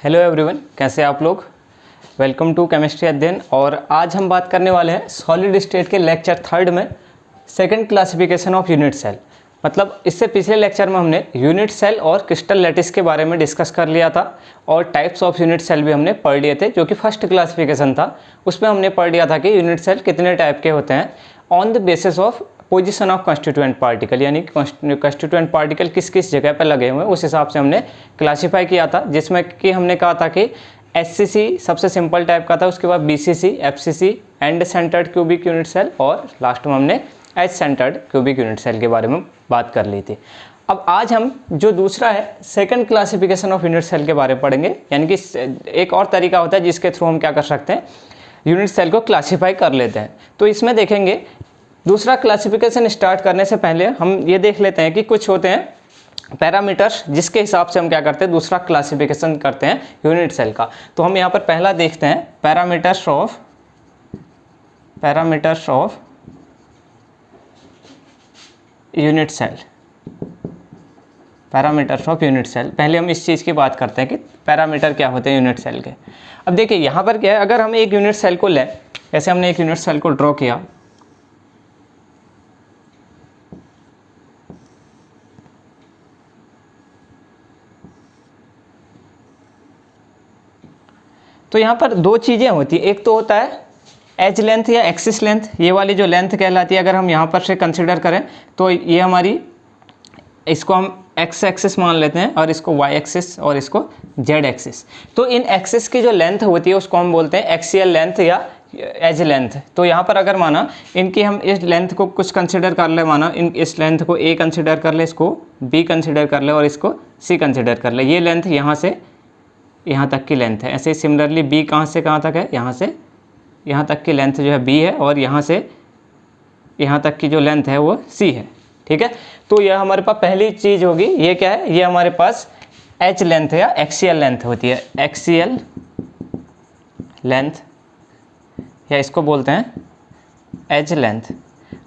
Hello everyone, कैसे आप लोग। वेलकम टू केमिस्ट्री अध्ययन। और आज हम बात करने वाले हैं सॉलिड स्टेट के लेक्चर 3 में second classification of unit cell. मतलब इससे पिछले लेक्चर में हमने यूनिट सेल और क्रिस्टल लैटिस के बारे में डिस्कस कर लिया था और टाइप्स ऑफ यूनिट सेल भी हमने पढ़ लिए थे, जो कि फर्स्ट क्लासिफिकेशन था। उसमें हमने पढ़ लिया था कि यूनिट सेल कितने टाइप के होते हैं on the basis of position of constituent particle, यानी कंस्टिट्यूएंट पार्टिकल किस किस जगह पर लगे हुए हैं उस हिसाब से हमने क्लासीफाई किया था। जिसमें कि हमने कहा था कि एचसीसी सबसे सिंपल टाइप का था, उसके बाद BCC, FCC, end centred cubic unit cell, और लास्ट में हमने H centred cubic unit cell के बारे में बात कर ली थी। अब आज हम जो दूसरा है second classification of unit cell के बारे में पढ़ेंगे, यानी कि एक और तरीका होता है जिसके थ्रू हम क्या कर सकते हैं, यूनिट सेल को क्लासीफाई कर लेते हैं। तो इसमें देखेंगे दूसरा क्लासिफिकेशन स्टार्ट करने से पहले हम ये देख लेते हैं कि कुछ होते हैं पैरामीटर्स जिसके हिसाब से हम क्या करते हैं, दूसरा क्लासिफिकेशन करते हैं यूनिट सेल का। तो हम यहाँ पर पहला देखते हैं parameters of unit cell. Parameters of unit cell, पहले हम इस चीज़ की बात करते हैं कि पैरामीटर क्या होते हैं यूनिट सेल के। अब देखिए यहाँ पर क्या है, अगर हम एक यूनिट सेल को लें, जैसे हमने एक यूनिट सेल को ड्रॉ किया, तो यहाँ पर दो चीज़ें होती है। एक तो होता है एज लेंथ या एक्सिस लेंथ, ये वाली जो लेंथ कहलाती है, अगर हम यहाँ पर से कंसिडर करें तो ये हमारी, इसको हम एक्स एक्सिस मान लेते हैं और इसको वाई एक्सिस और इसको जेड एक्सिस। तो इन एक्सिस की जो लेंथ होती है उसको हम बोलते हैं एक्सियल लेंथ या एज लेंथ। तो यहाँ पर अगर माना इनकी हम इस लेंथ को कुछ कंसिडर कर ले, माना इस लेंथ को ए कंसिडर कर ले, इसको बी कंसिडर कर ले और इसको सी कंसिडर कर ले, ये लेंथ यहाँ से यहाँ तक की लेंथ है। ऐसे ही सिमिलरली बी कहाँ से कहाँ तक है, यहाँ से यहाँ तक की लेंथ जो है बी है, और यहाँ से यहाँ तक की जो लेंथ है वो सी है। ठीक है, तो यह हमारे पास पहली चीज़ होगी। ये क्या है, ये हमारे पास एच लेंथ या एक्सियल लेंथ होती है, एक्सियल लेंथ, या इसको बोलते हैं एज लेंथ।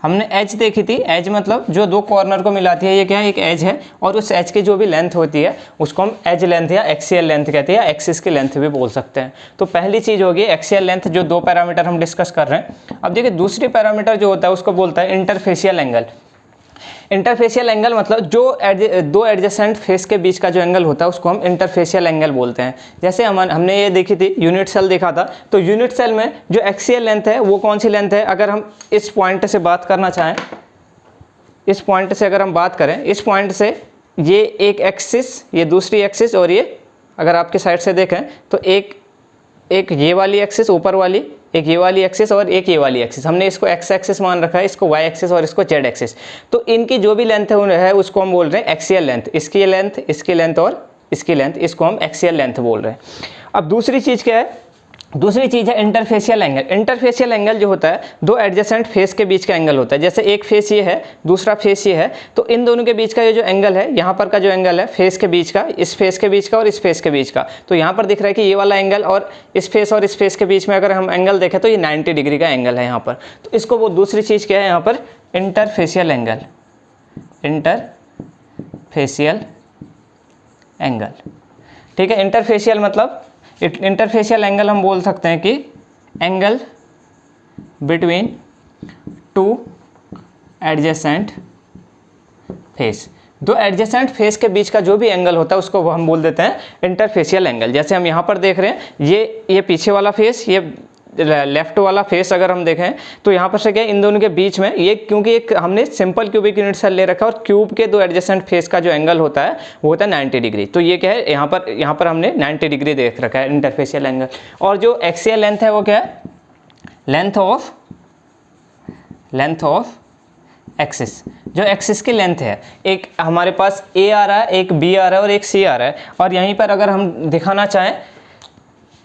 हमने एज देखी थी, एज मतलब जो दो कॉर्नर को मिलाती है, ये क्या है, एक एज है, और उस एज की जो भी लेंथ होती है उसको हम एज लेंथ या एक्सियल लेंथ कहते हैं, या एक्सिस की लेंथ भी बोल सकते हैं। तो पहली चीज़ होगी एक्सियल लेंथ, जो दो पैरामीटर हम डिस्कस कर रहे हैं। अब देखिए दूसरी पैरामीटर जो होता है उसको बोलता है इंटरफेशियल एंगल। इंटरफेशियल एंगल मतलब जो दो एडजेसेंट फेस के बीच का जो एंगल होता है उसको हम इंटरफेशियल एंगल बोलते हैं। जैसे हमने ये देखी थी, यूनिट सेल देखा था, तो यूनिट सेल में जो एक्सियल लेंथ है वो कौन सी लेंथ है, अगर हम इस पॉइंट से बात करना चाहें, इस पॉइंट से अगर हम बात करें, इस पॉइंट से ये एक एक्सिस, ये दूसरी एक्सिस, और ये अगर आपके साइड से देखें तो एक ये वाली एक्सिस ऊपर वाली, एक ये वाली एक्सिस और एक ये वाली एक्सिस, हमने इसको एक्स एक्सिस मान रखा है, इसको वाई एक्सिस और इसको जेड एक्सिस। तो इनकी जो भी लेंथ है उसको हम बोल रहे हैं एक्सियल लेंथ। इसकी लेंथ, इसकी लेंथ और इसकी लेंथ, इसको हम एक्सियल लेंथ बोल रहे हैं। अब दूसरी चीज़ क्या है, दूसरी चीज़ है इंटरफेशियल एंगल। इंटरफेशियल एंगल जो होता है दो एडजेसेंट फेस के बीच का एंगल होता है। जैसे एक फेस ये है, दूसरा फेस ये है, तो इन दोनों के बीच का ये जो एंगल है, यहाँ पर का जो एंगल है फेस के बीच का, इस फेस के बीच का और इस फेस के बीच का, तो यहाँ पर दिख रहा है कि ये वाला एंगल और इस फेस और इस फेस के बीच में अगर हम एंगल देखें तो ये 90 डिग्री का एंगल है यहाँ पर। तो इसको वो दूसरी चीज़ क्या है यहाँ पर, इंटरफेशियल एंगल। इंटरफेशियल एंगल, ठीक है। इंटरफेशियल मतलब इंटरफेशियल एंगल हम बोल सकते हैं कि angle between two adjacent face. दो एडजेसेंट फेस के बीच का जो भी एंगल होता है उसको हम बोल देते हैं इंटरफेशियल एंगल। जैसे हम यहाँ पर देख रहे हैं, ये पीछे वाला फेस, ये लेफ्ट वाला फेस अगर हम देखें तो यहाँ पर से क्या, इन दोनों के बीच में ये, क्योंकि एक हमने सिंपल क्यूबिक यूनिट सेल ले रखा है और क्यूब के दो एडजेसेंट फेस का जो एंगल होता है वो होता है 90 डिग्री। तो ये क्या है, यहाँ पर हमने 90 डिग्री देख रखा है इंटरफेशियल एंगल। और जो एक्सियल लेंथ है वो क्या है, लेंथ ऑफ एक्सिस। जो एक्सिस की लेंथ है, एक हमारे पास ए आ रहा है, एक बी आ रहा है और एक सी आ रहा है, और यहीं पर अगर हम दिखाना चाहें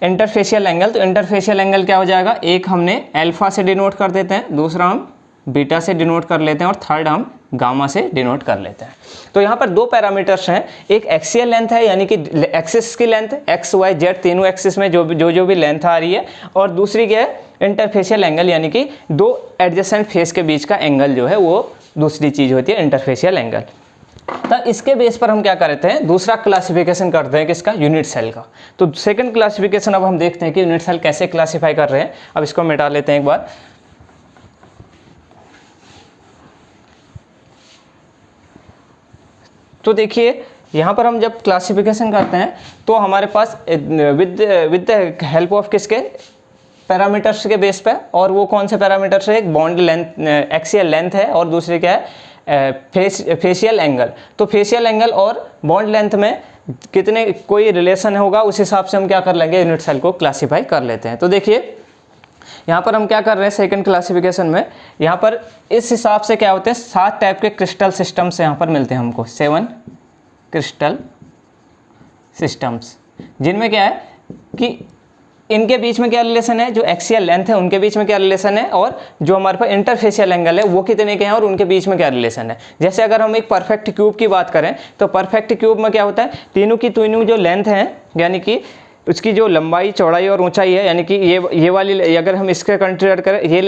इंटरफेशियल एंगल, तो इंटरफेशियल एंगल क्या हो जाएगा, एक हमने अल्फा से डिनोट कर देते हैं, दूसरा हम बीटा से डिनोट कर लेते हैं और थर्ड हम गामा से डिनोट कर लेते हैं। तो यहाँ पर दो पैरामीटर्स हैं, एक एक्सियल लेंथ है यानी कि एक्सिस की लेंथ, एक्स वाई जेड तीनों एक्सिस में जो भी लेंथ आ रही है, और दूसरी क्या है, इंटरफेशियल एंगल यानी कि दो एडजेसेंट फेस के बीच का एंगल जो है वो दूसरी चीज़ होती है इंटरफेशियल एंगल। तो इसके बेस पर हम क्या करते हैं, दूसरा क्लासिफिकेशन करते हैं किसका, यूनिट सेल का। तो सेकंड क्लासिफिकेशन अब हम देखते हैं कि यूनिट सेल कैसे क्लासिफाई कर रहे हैं। अब इसको मिटा लेते हैं एक बार। तो देखिए यहाँ पर हम जब क्लासिफिकेशन करते हैं तो हमारे पास विद द हेल्प ऑफ किसके, पैरामीटर्स के बेस पे। और वो कौन से पैरामीटर्स है, एक बॉन्ड लेंथ, एक्सियल लेंथ है, और दूसरी क्या है, फेशियल एंगल। तो फेशियल एंगल और बॉन्ड लेंथ में कितने कोई रिलेशन होगा, उस हिसाब से हम क्या कर लेंगे, यूनिट सेल को क्लासीफाई कर लेते हैं। तो देखिए यहाँ पर हम क्या कर रहे हैं सेकंड क्लासिफिकेशन में, यहाँ पर इस हिसाब से क्या होते हैं, 7 टाइप के क्रिस्टल सिस्टम्स यहाँ पर मिलते हैं हमको, 7 क्रिस्टल सिस्टम्स, जिनमें क्या है कि इनके बीच में क्या रिलेशन है, जो एक्सियल लेंथ है उनके बीच में क्या रिलेशन है, और जो हमारे पास इंटरफेशियल एंगल है वो कितने के हैं और उनके बीच में क्या रिलेशन है। जैसे अगर हम एक परफेक्ट क्यूब की बात करें तो परफेक्ट क्यूब में क्या होता है, तीनों की तीनों जो लेंथ है, यानी कि उसकी जो लंबाई, चौड़ाई और ऊंचाई है, यानी कि ये वाली अगर हम इसके कंसिडर करें, ये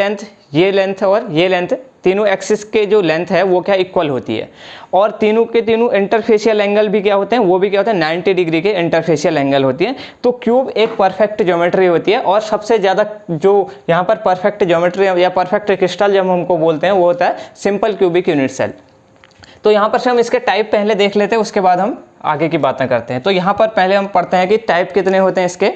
लेंथ और ये लेंथ, तीनों एक्सिस के जो लेंथ है वो क्या इक्वल होती है। और तीनों के तीनों इंटरफेशियल एंगल भी क्या होते हैं, वो भी क्या होते हैं 90 डिग्री के इंटरफेशियल एंगल होती है। तो क्यूब एक परफेक्ट ज्योमेट्री होती है, और सबसे ज़्यादा जो यहाँ पर परफेक्ट ज्योमेट्री या परफेक्ट क्रिस्टल जब हमको बोलते हैं वो होता है सिंपल क्यूबिक यूनिट सेल। तो यहाँ पर से हम इसके टाइप पहले देख लेते हैं, उसके बाद हम आगे की बातें करते हैं। तो यहाँ पर पहले हम पढ़ते हैं कि टाइप कितने होते हैं इसके,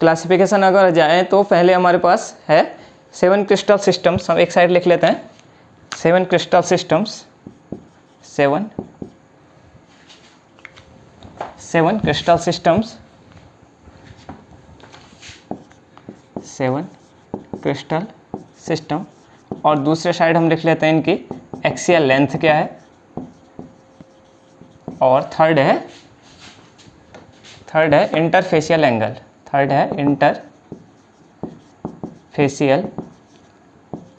क्लासिफिकेशन अगर जाएँ तो पहले हमारे पास है 7 क्रिस्टल सिस्टम्स। हम एक साइड लिख लेते हैं, 7 crystal systems, 7 crystal systems, 7 crystal system. और दूसरे साइड हम लिख लेते हैं इनकी एक्सियल लेंथ क्या है, और थर्ड है इंटरफेशियल एंगल, थर्ड है इंटरफेशियल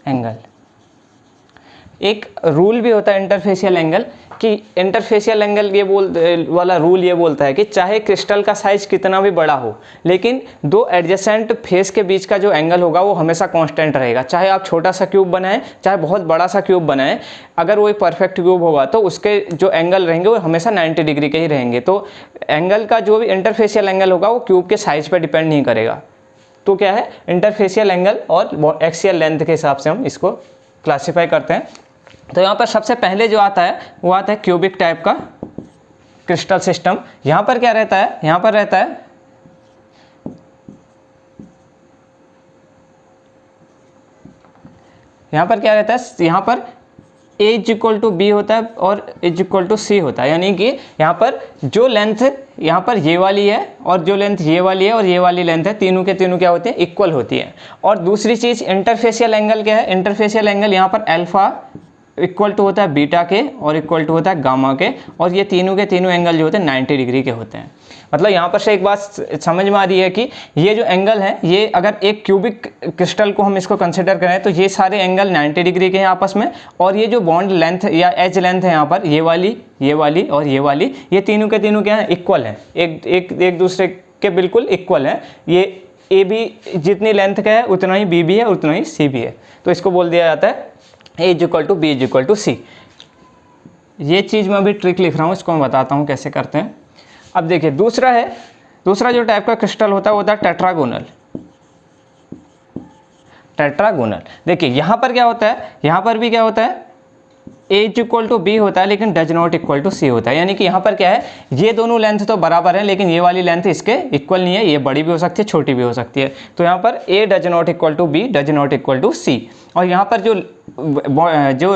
एंगल। एक रूल भी होता है इंटरफेशियल एंगल कि इंटरफेशियल एंगल वाला रूल ये बोलता है कि चाहे क्रिस्टल का साइज कितना भी बड़ा हो, लेकिन दो एडजेसेंट फेस के बीच का जो एंगल होगा वो हमेशा कांस्टेंट रहेगा। चाहे आप छोटा सा क्यूब बनाएं, चाहे बहुत बड़ा सा क्यूब बनाएं, अगर वो एक परफेक्ट क्यूब होगा तो उसके जो एंगल रहेंगे वो हमेशा 90 डिग्री के ही रहेंगे। तो एंगल का जो भी इंटरफेशियल एंगल होगा वो क्यूब के साइज पर डिपेंड नहीं करेगा। तो क्या है, इंटरफेशियल एंगल और एक्सियल लेंथ के हिसाब से हम इसको क्लासीफाई करते हैं। तो यहाँ पर सबसे पहले जो आता है वो आता है क्यूबिक टाइप का क्रिस्टल सिस्टम। यहाँ पर क्या रहता है, यहाँ पर रहता है यहाँ पर क्या रहता है, यहाँ पर A इक्वल टू बी होता है और H इक्वल टू सी होता है। यानी कि यहाँ पर जो लेंथ यहाँ पर ये वाली है और जो लेंथ ये वाली है और ये वाली लेंथ है, तीनों के तीनों क्या होती है, इक्वल होती है। और दूसरी चीज़ इंटरफेशियल एंगल क्या है, इंटरफेशियल एंगल यहाँ पर अल्फा इक्वल टू होता है बीटा के और इक्वल टू होता है गामा के, और ये तीनों के तीनों एंगल जो होते हैं 90 डिग्री के होते हैं। मतलब यहाँ पर से एक बात समझ में आ रही है कि ये जो एंगल है, ये अगर एक क्यूबिक क्रिस्टल को हम इसको कंसिडर करें तो ये सारे एंगल 90 डिग्री के हैं आपस में। और ये जो बॉन्ड लेंथ या एज लेंथ है यहाँ पर, ये वाली और ये वाली, ये तीनों के तीनों क्या है, इक्वल हैं, एक दूसरे के बिल्कुल इक्वल है। ये ए भी जितनी लेंथ का है उतना ही बी भी है, उतना ही सी भी है। तो इसको बोल दिया जाता है A equal to B equal to C. ये चीज़ मैं अभी ट्रिक लिख रहा हूँ, इसको मैं बताता हूँ कैसे करते हैं। अब देखिए दूसरा जो टाइप का क्रिस्टल होता है वो होता है टेट्रागोनल। देखिए यहाँ पर क्या होता है, यहाँ पर भी क्या होता है, A इक्वल टू बी होता है लेकिन डज नॉट इक्वल टू सी होता है। यानी कि यहाँ पर क्या है, ये दोनों लेंथ तो बराबर है लेकिन ये वाली लेंथ इसके इक्वल नहीं है, ये बड़ी भी हो सकती है छोटी भी हो सकती है। तो यहाँ पर A does not equal to B does not equal to C. और यहाँ पर जो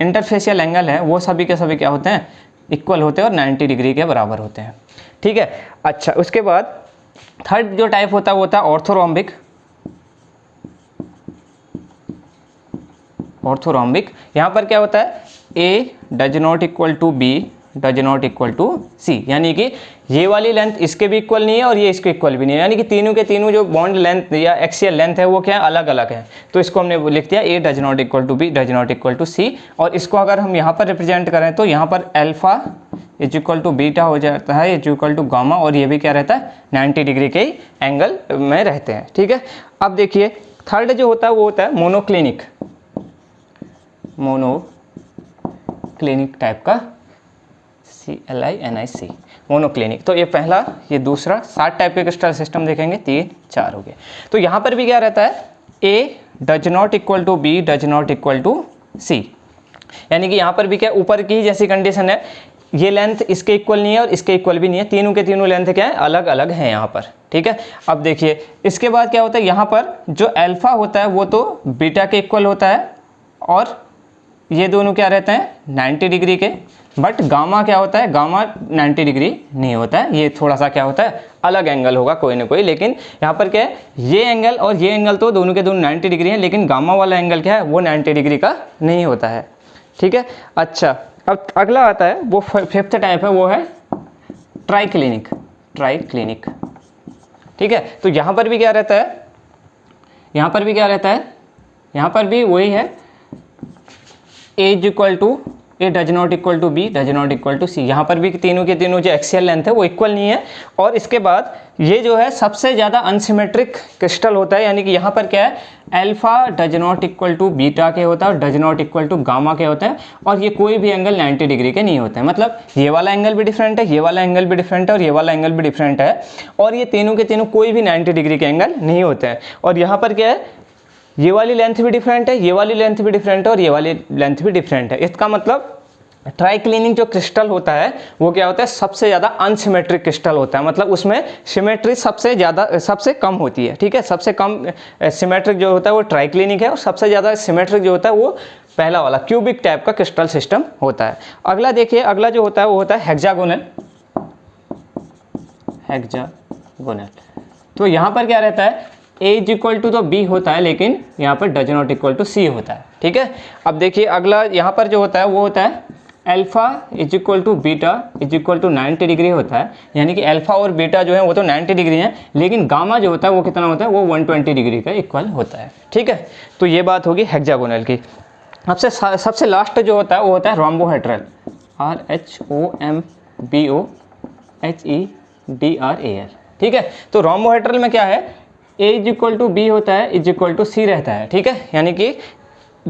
इंटरफेशियल एंगल है वो सभी के सभी क्या होते हैं, इक्वल होते हैं और 90 डिग्री के बराबर होते हैं। ठीक है, अच्छा उसके बाद थर्ड जो टाइप होता है वो होता है ऑर्थोरोम्बिक। यहाँ पर क्या होता है, A does not equal to B does not equal to C. यानी कि ये वाली लेंथ इसके भी इक्वल नहीं है और ये इसके इक्वल भी नहीं है। यानी कि तीनों के तीनों जो बॉन्ड लेंथ या एक्सियल लेंथ है वो क्या है, अलग अलग है। तो इसको हमने लिख दिया A does not equal to B does not equal to C. और इसको अगर हम यहाँ पर रिप्रेजेंट करें तो यहाँ पर alpha is equal to beta हो जाता है, इज इक्वल टू गामा, और ये भी क्या रहता है 90 डिग्री के एंगल में रहते हैं। ठीक है, अब देखिए थर्ड जो होता है वो होता है मोनोक्लिनिक टाइप का CLINIC, मोनोक्लिनिक। तो ये पहला, ये दूसरा, 7 टाइप के क्रिस्टल सिस्टम देखेंगे, 3 4 हो गए। तो यहाँ पर भी क्या रहता है, A does not equal to B does not equal to C, यानी कि यहाँ पर भी क्या ऊपर की जैसी कंडीशन है, ये लेंथ इसके इक्वल नहीं है और इसके इक्वल भी नहीं है, तीनों के तीनों लेंथ क्या है, अलग अलग हैं यहाँ पर, ठीक है। अब देखिए इसके बाद क्या होता है, यहाँ पर जो अल्फा होता है वो तो बीटा के इक्वल होता है और ये दोनों क्या रहते हैं 90 डिग्री के, बट गामा क्या होता है, गामा 90 डिग्री नहीं होता है, ये थोड़ा सा क्या होता है अलग एंगल होगा कोई ना कोई। लेकिन यहाँ पर क्या है, ये एंगल और ये एंगल तो दोनों के दोनों 90 डिग्री हैं, लेकिन गामा वाला एंगल क्या है वो 90 डिग्री का नहीं होता है, ठीक है। अच्छा, अब अगला आता है वो 5th टाइप है, वो है ट्राइक्लिनिक, ट्राइक्लिनिक, ठीक है। तो यहाँ पर भी क्या रहता है, यहाँ पर भी क्या रहता है, यहाँ पर भी वही है, A does not equal to B does not equal to C। यहाँ पर भी तीनों के तीनों जो एक्सियल लेंथ है वो इक्वल नहीं है। और इसके बाद ये जो है सबसे ज़्यादा अनसिमेट्रिक क्रिस्टल होता है, यानी कि यहाँ पर क्या है, alpha does not equal to beta के होता है और does not equal to gamma के होता है, और ये कोई भी एंगल 90 डिग्री के नहीं होते हैं। मतलब ये वाला एंगल भी डिफरेंट है, ये वाला एंगल भी डिफरेंट है और ये वाला एंगल भी डिफरेंट है, और ये तीनों के तीनों कोई भी 90 डिग्री के एंगल नहीं होते हैं। और यहाँ पर क्या है, ये वाली लेंथ भी डिफरेंट है, ये वाली लेंथ भी डिफरेंट है और ये वाली लेंथ भी डिफरेंट है। इसका मतलब ट्राइक्लिनिक जो क्रिस्टल होता है वो क्या होता है, सबसे ज़्यादा अनसिमेट्रिक क्रिस्टल होता है, मतलब उसमें सिमेट्री सबसे कम होती है, ठीक है। सबसे कम सिमेट्रिक जो होता है वो ट्राइक्लिनिक है, और सबसे ज़्यादा सिमेट्रिक जो होता है वो पहला वाला क्यूबिक टाइप का क्रिस्टल सिस्टम होता है। अगला देखिए, अगला जो होता है वो होता है हेक्सागोनल, हेक्सागोनल। तो यहाँ पर क्या रहता है, A इज इक्वल टू तो B होता है, लेकिन यहाँ पर does not equal to C होता है, ठीक है। अब देखिए अगला यहाँ पर जो होता है वो होता है alpha is equal to beta is equal to 90 degree होता है, यानी कि अल्फा और बीटा जो है वो तो 90 डिग्री है, लेकिन गामा जो होता है वो कितना होता है, वो 120 डिग्री का इक्वल होता है, ठीक है। तो ये बात होगी हेक्सागोनल की। सबसे लास्ट जो होता है वो होता है रोम्बोहेड्रल, RHOMBOHEDRAL, ठीक है। तो रोम्बोहेड्रल में क्या है, A is equal to B होता है, इज इक्वल टू C रहता है, ठीक है। यानी कि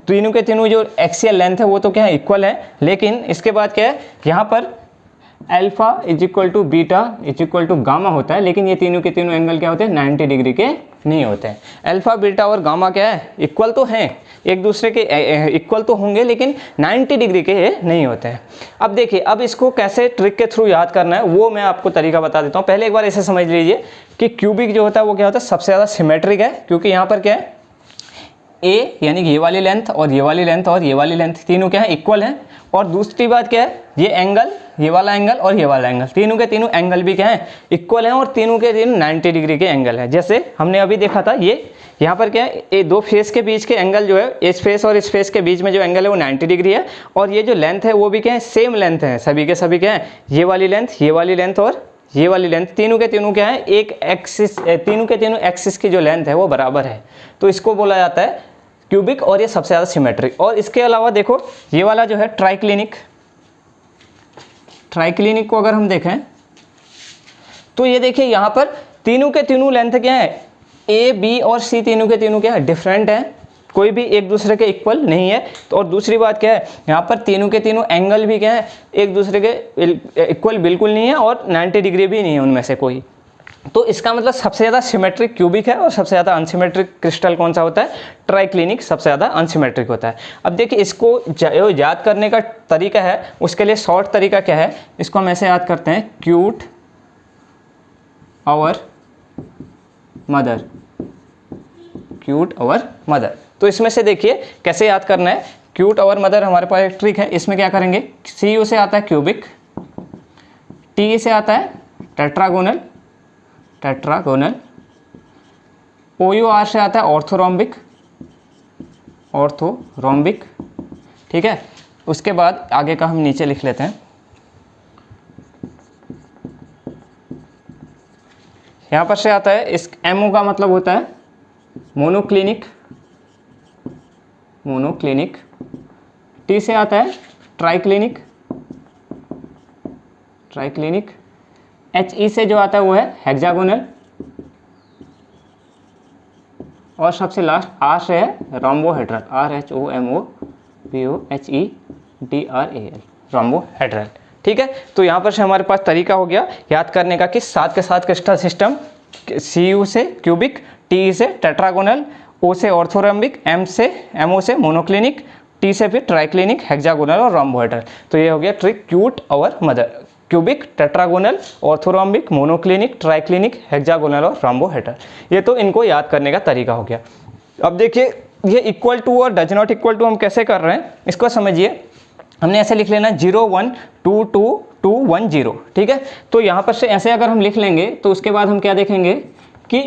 तीनों के तीनों जो एक्सियल लेंथ है वो तो क्या है इक्वल है, लेकिन इसके बाद क्या है, यहाँ पर alpha is equal to beta is equal to gamma होता है, लेकिन ये तीनों के तीनों एंगल क्या होते हैं 90 डिग्री के नहीं होते हैं। अल्फा बीटा और गामा क्या है, इक्वल तो हैं, एक दूसरे के इक्वल तो होंगे, लेकिन 90 डिग्री के नहीं होते हैं। अब देखिए, अब इसको कैसे ट्रिक के थ्रू याद करना है वो मैं आपको तरीका बता देता हूँ। पहले एक बार ऐसे समझ लीजिए कि क्यूबिक जो होता है वो क्या होता है, सबसे ज़्यादा सिमेट्रिक है, क्योंकि यहाँ पर क्या है A यानी कि ये वाली लेंथ और ये वाली लेंथ और ये वाली लेंथ तीनों क्या है इक्वल हैं। और दूसरी बात क्या है, ये एंगल, ये वाला एंगल और ये वाला एंगल, तीनों के तीनों एंगल भी क्या है इक्वल हैं, और तीनों के तीनों 90 डिग्री के एंगल है। जैसे हमने अभी देखा था, ये यहाँ पर क्या है, ये दो फेस के बीच के एंगल जो है, इस फेस और इस फेस के बीच में जो एंगल है वो 90 डिग्री है, और ये जो लेंथ है वो भी क्या है सेम लेंथ है, सभी के सभी क्या है, ये वाली लेंथ और ये वाली लेंथ, तीनों के तीनों क्या है एक एक्सिस, तीनों के तीनों एक्सिस की जो लेंथ है वो बराबर है, तो इसको बोला जाता है क्यूबिक, और ये सबसे ज़्यादा सिमेट्रिक। और इसके अलावा देखो ये वाला जो है ट्राइक्लिनिक, ट्राइक्लिनिक को अगर हम देखें तो ये देखिए यहाँ पर तीनों के तीनों लेंथ क्या है, ए बी और सी तीनों के तीनों क्या है डिफरेंट है, कोई भी एक दूसरे के इक्वल नहीं है। तो और दूसरी बात क्या है, यहाँ पर तीनों के तीनों एंगल भी क्या है एक दूसरे के इक्वल बिल्कुल नहीं है, और 90 डिग्री भी नहीं है उनमें से कोई। तो इसका मतलब सबसे ज़्यादा सिमेट्रिक क्यूबिक है, और सबसे ज़्यादा अनसिमेट्रिक क्रिस्टल कौन सा होता है, ट्राइक्लिनिक सबसे ज़्यादा अनसिमेट्रिक होता है। अब देखिए इसको याद करने का तरीका है, उसके लिए शॉर्ट तरीका क्या है, इसको हम ऐसे याद करते हैं, cute our mother, cute our mother. तो इसमें से देखिए कैसे याद करना है, क्यूट आवर मदर हमारे पास एक ट्रिक है, इसमें क्या करेंगे, सी यू से आता है क्यूबिक, टी से आता है tetragonal, tetragonal, O U R से आता है ऑर्थोरोम्बिक, ऑर्थोरोम्बिक, ठीक है। उसके बाद आगे का हम नीचे लिख लेते हैं, यहाँ पर से आता है, इस एमओ का मतलब होता है मोनोक्लिनिक, मोनोक्लिनिक, टी से आता है ट्राइक्लिनिक, ट्राइक्लिनिक, एच ई से जो आता है वो है हेक्सागोनल, और सबसे लास्ट आर से है रोम्बोहेड्रल, RHOMOBOHEDRAL, रोम्बोहेड्रल, ठीक है। तो यहाँ पर से हमारे पास तरीका हो गया याद करने का कि 7 के साथ क्रिस्टल सिस्टम, Cu से क्यूबिक, Te से टेट्रागोनल, O से ऑर्थोरम्बिक, MO से मोनोक्लिनिक, T से फिर ट्राइक्लिनिक, हेक्सागोनल और रोम्बोहेड्रल। तो ये हो गया ट्रिक क्यूट और mother, cubic, tetragonal, orthorhombic, monoclinic, triclinic, hexagonal और रोम्बोहेड्रल। ये तो इनको याद करने का तरीका हो गया। अब देखिए ये इक्वल टू और डज नॉट इक्वल टू हम कैसे कर रहे हैं, इसको समझिए। हमने ऐसे लिख लेना 0 1 2 2 2 1 0, ठीक है। तो यहाँ पर से ऐसे अगर हम लिख लेंगे तो उसके बाद हम क्या देखेंगे कि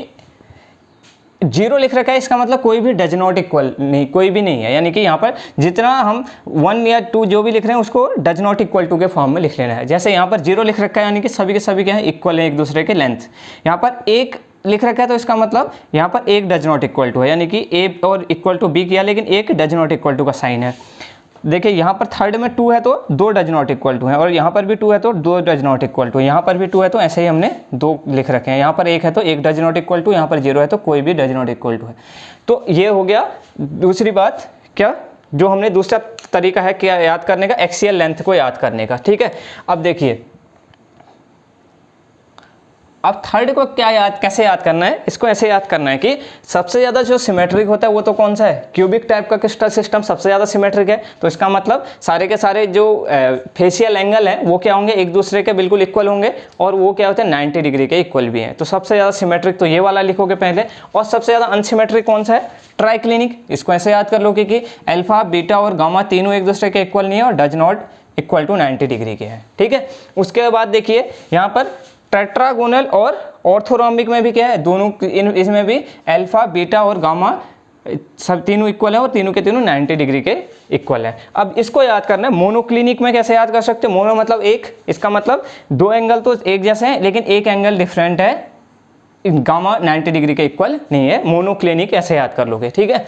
0 लिख रखा है, इसका मतलब कोई भी डज नॉट इक्वल नहीं, कोई भी नहीं है। यानी कि यहाँ पर जितना हम 1 या 2 जो भी लिख रहे हैं उसको डज नॉट इक्वल टू के फॉर्म में लिख लेना है। जैसे यहाँ पर 0 लिख रखा है यानी कि सभी के सभी क्या है, इक्वल है एक दूसरे के लेंथ। यहाँ पर 1 लिख रखा है तो इसका मतलब यहाँ पर 1 डज नॉट इक्वल टू है, यानी कि A और इक्वल टू B किया लेकिन 1 डज नॉट इक्वल टू का साइन है। देखिए यहाँ पर थर्ड में 2 है तो 2 डज नॉट इक्वल टू है, और यहाँ पर भी 2 है तो 2 डज नॉट इक्वल टू, यहाँ पर भी 2 है तो ऐसे ही हमने 2 लिख रखे हैं। यहाँ पर 1 है तो 1 डज नॉट इक्वल टू, यहाँ पर 0 है तो कोई भी डज नॉट इक्वल टू है। तो ये हो गया दूसरी बात, क्या जो हमने दूसरा तरीका है क्या याद करने का, एक्सियल लेंथ को याद करने का, ठीक है। अब देखिए अब थर्ड को क्या कैसे याद करना है, इसको ऐसे याद करना है कि सबसे ज़्यादा जो सिमेट्रिक होता है वो तो कौन सा है, क्यूबिक टाइप का क्रिस्टल सिस्टम सबसे ज़्यादा सिमेट्रिक है। तो इसका मतलब सारे के सारे जो फेशियल एंगल हैं वो क्या होंगे, एक दूसरे के बिल्कुल इक्वल होंगे, और वो क्या होते हैं 90 डिग्री के इक्वल भी हैं। तो सबसे ज़्यादा सिमेट्रिक तो ये वाला लिखोगे पहले, और सबसे ज़्यादा अनसिमेट्रिक कौन सा है, ट्राइक्लिनिक। इसको ऐसे याद कर लो कि अल्फा, बीटा और गामा तीनों एक दूसरे के इक्वल नहीं है और does not equal to 90 degree के हैं, ठीक है। उसके बाद देखिए यहाँ पर टेट्रागोनल और ऑर्थोरोम्बिक में भी क्या है, दोनों इसमें भी अल्फा, बीटा और गामा सब तीनों इक्वल है और तीनों के तीनों 90 डिग्री के इक्वल है। अब इसको याद करना है मोनोक्लिनिक में कैसे याद कर सकते हैं, मोनो मतलब एक, इसका मतलब 2 एंगल तो एक जैसे हैं लेकिन एक एंगल डिफरेंट है, गामा 90 डिग्री के इक्वल नहीं है, मोनोक्लिनिक ऐसे याद कर लोगे, ठीक है।